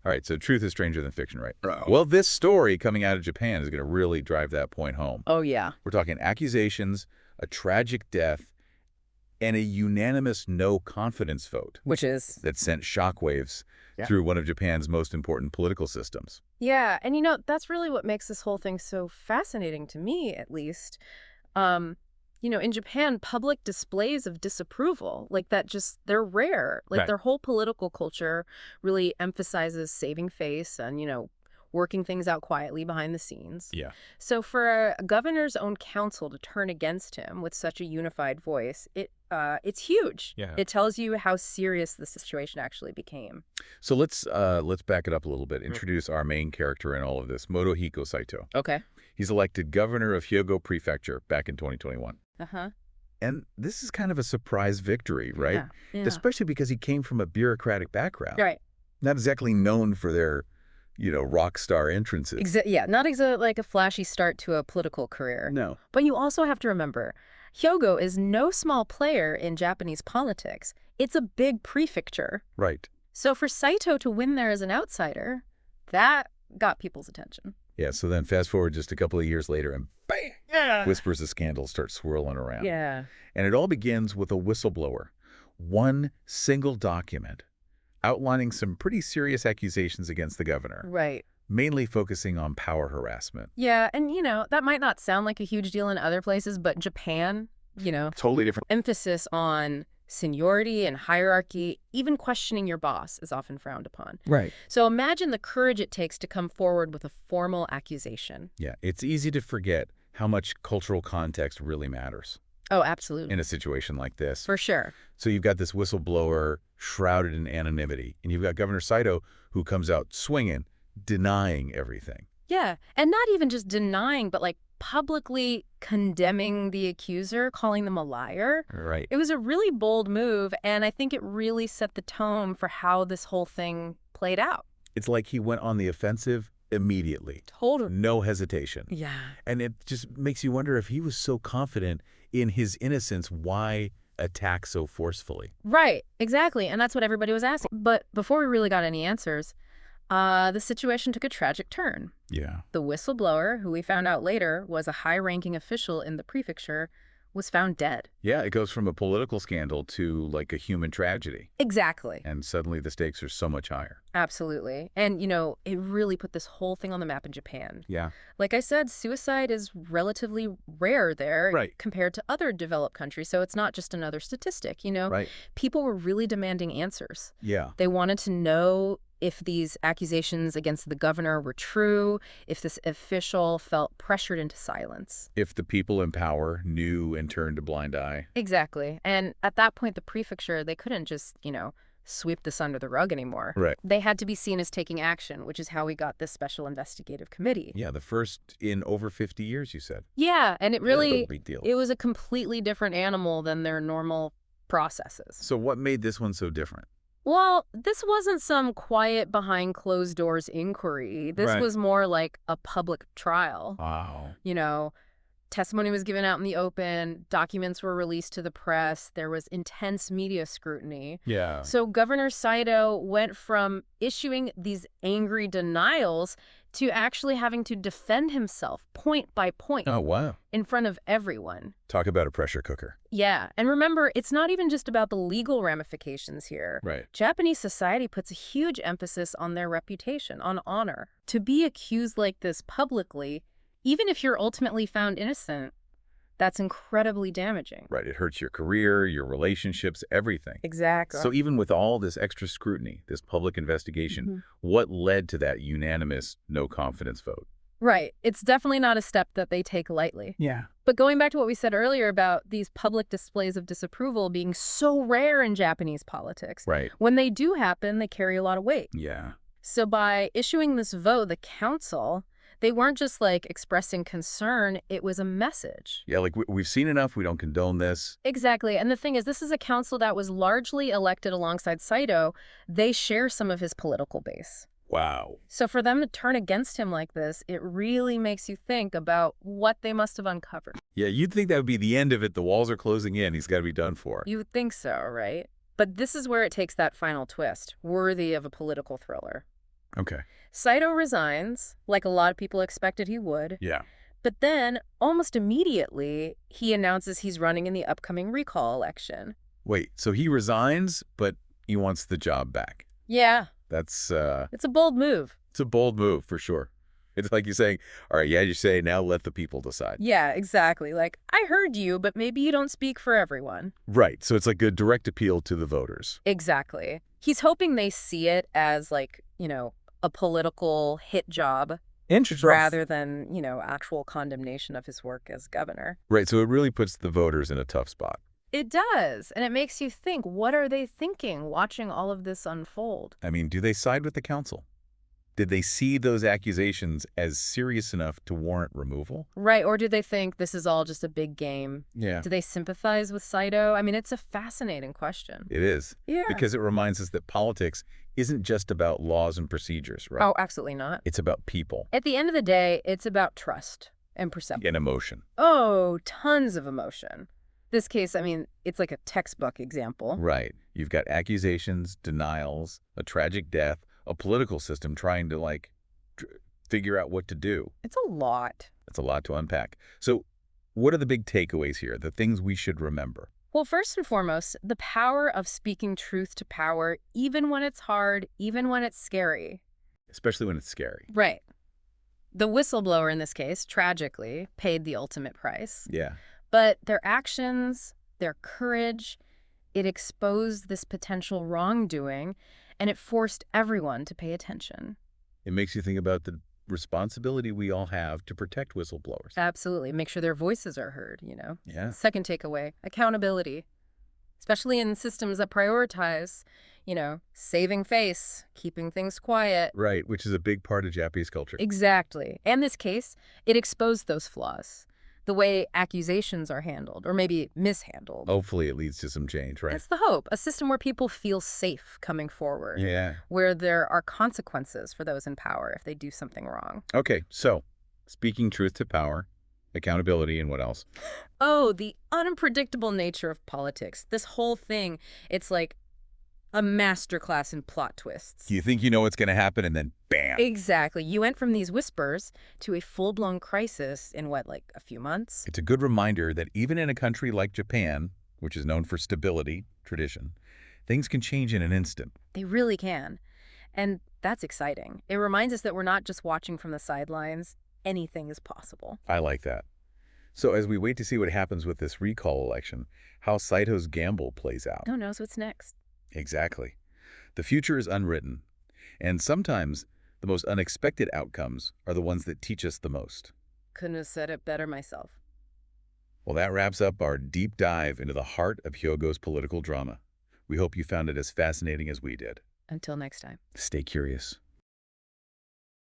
All right, so truth is stranger than fiction, right? Oh. Well, this story coming out of Japan is going to really drive that point home. Oh, yeah. We're talking accusations, a tragic death, and a unanimous no-confidence vote. Which is? That sent shockwaves through one of Japan's most important political systems. Yeah, and that's really what makes this whole thing so fascinating to me, at least. In Japan, public displays of disapproval, like that they're rare. Like their whole political culture really emphasizes saving face and, working things out quietly behind the scenes. Yeah. So for a governor's own council to turn against him with such a unified voice, it's huge. Yeah. It tells you how serious the situation actually became. So let's back it up a little bit. Introduce our main character in all of this, Motohiko Saito. Okay. He's elected governor of Hyogo Prefecture back in 2021. Uh-huh. And this is kind of a surprise victory, right? Yeah. Especially because he came from a bureaucratic background. Right. Not exactly known for their, rock star entrances. Not like a flashy start to a political career. No. But you also have to remember, Hyogo is no small player in Japanese politics. It's a big prefecture. Right. So for Saito to win there as an outsider, that got people's attention. Yeah, so then fast forward just a couple of years later and bang! Yeah. Whispers of scandal start swirling around. Yeah. And it all begins with a whistleblower. One single document outlining some pretty serious accusations against the governor. Right. Mainly focusing on power harassment. Yeah, and that might not sound like a huge deal in other places, but Japan, Totally different. emphasis on seniority and hierarchy, even questioning your boss is often frowned upon. Right. So imagine the courage it takes to come forward with a formal accusation. Yeah, it's easy to forget how much cultural context really matters Oh, absolutely. in a situation like this. For sure. So you've got this whistleblower shrouded in anonymity, and you've got Governor Saito who comes out swinging, denying everything. Yeah, and not even just denying, but publicly condemning the accuser, calling them a liar. Right. It was a really bold move, and I think it really set the tone for how this whole thing played out. It's like he went on the offensive immediately. Totally. No hesitation. Yeah. And it just makes you wonder if he was so confident in his innocence, why attack so forcefully? Right, exactly, and that's what everybody was asking. But before we really got any answers, the situation took a tragic turn. Yeah. The whistleblower, who we found out later was a high-ranking official in the prefecture, was found dead. Yeah, it goes from a political scandal to a human tragedy. Exactly. And suddenly the stakes are so much higher. Absolutely. And, it really put this whole thing on the map in Japan. Yeah. Like I said, suicide is relatively rare there compared to other developed countries. So it's not just another statistic, Right. People were really demanding answers. Yeah. They wanted to know if these accusations against the governor were true, if this official felt pressured into silence. If the people in power knew and turned a blind eye. Exactly. And at that point, the prefecture, they couldn't just, sweep this under the rug anymore. Right. They had to be seen as taking action, which is how we got this special investigative committee. Yeah, the first in over 50 years, you said. Yeah, and it really, big deal. It was a completely different animal than their normal processes. So what made this one so different? Well, this wasn't some quiet behind closed doors inquiry. This was more like a public trial. Wow. Testimony was given out in the open, documents were released to the press, there was intense media scrutiny. Yeah. So Governor Saito went from issuing these angry denials to actually having to defend himself point by point. Oh, wow. In front of everyone. Talk about a pressure cooker. Yeah, and remember, it's not even just about the legal ramifications here. Right. Japanese society puts a huge emphasis on their reputation, on honor. To be accused like this publicly, even if you're ultimately found innocent, that's incredibly damaging. Right. It hurts your career, your relationships, everything. Exactly. So even with all this extra scrutiny, this public investigation, what led to that unanimous no confidence vote? Right. It's definitely not a step that they take lightly. Yeah. But going back to what we said earlier about these public displays of disapproval being so rare in Japanese politics, right. When they do happen, they carry a lot of weight. Yeah. So by issuing this vote, the council, they weren't just expressing concern, it was a message. Yeah, we've seen enough, we don't condone this. Exactly. And the thing is, this is a council that was largely elected alongside Saito. They share some of his political base. Wow. So for them to turn against him like this, it really makes you think about what they must have uncovered. Yeah, you'd think that would be the end of it. The walls are closing in. He's got to be done for. You would think so, right? But this is where it takes that final twist, worthy of a political thriller. Okay. Saito resigns, like a lot of people expected he would. Yeah. But then, almost immediately, he announces he's running in the upcoming recall election. Wait, so he resigns, but he wants the job back. Yeah. That's, It's a bold move. it's a bold move for sure. It's like you're saying, all right, yeah, you say, now let the people decide. Yeah, exactly. Like, I heard you, but maybe you don't speak for everyone. Right, so it's like a direct appeal to the voters. Exactly. He's hoping they see it as, like, a political hit job Interesting. rather than, actual condemnation of his work as governor. Right, so it really puts the voters in a tough spot. It does. And it makes you think, what are they thinking watching all of this unfold? I mean, do they side with the council? Did they see those accusations as serious enough to warrant removal? Right. Or do they think this is all just a big game? Yeah. Do they sympathize with Saito? I mean, it's a fascinating question. It is. Yeah. Because it reminds us that politics isn't just about laws and procedures, right? Oh, absolutely not. It's about people. At the end of the day, it's about trust and perception. And emotion. Oh, tons of emotion. This case, I mean, it's like a textbook example. Right. You've got accusations, denials, a tragic death, a political system trying to, figure out what to do. It's a lot. It's a lot to unpack. So what are the big takeaways here, the things we should remember? Well, first and foremost, the power of speaking truth to power, even when it's hard, even when it's scary. Especially when it's scary. Right. The whistleblower in this case, tragically, paid the ultimate price. Yeah. But their actions, their courage, it exposed this potential wrongdoing, and it forced everyone to pay attention. It makes you think about the responsibility we all have to protect whistleblowers. Absolutely. Make sure their voices are heard, Yeah. Second takeaway, accountability. Especially in systems that prioritize, saving face, keeping things quiet. Right, which is a big part of Japanese culture. Exactly. And this case, it exposed those flaws. The way accusations are handled, or maybe mishandled. Hopefully it leads to some change, right? That's the hope. A system where people feel safe coming forward. Yeah. Where there are consequences for those in power if they do something wrong. Okay, so speaking truth to power, accountability, and what else? Oh, the unpredictable nature of politics. This whole thing, it's like a masterclass in plot twists. You think you know what's going to happen, and then bam. Exactly. You went from these whispers to a full-blown crisis in a few months? It's a good reminder that even in a country like Japan, which is known for stability, tradition, things can change in an instant. They really can. And that's exciting. It reminds us that we're not just watching from the sidelines. Anything is possible. I like that. So as we wait to see what happens with this recall election, how Saito's gamble plays out. Who knows what's next? Exactly. The future is unwritten, and sometimes the most unexpected outcomes are the ones that teach us the most. Couldn't have said it better myself. Well, that wraps up our deep dive into the heart of Hyogo's political drama. We hope you found it as fascinating as we did. Until next time. Stay curious.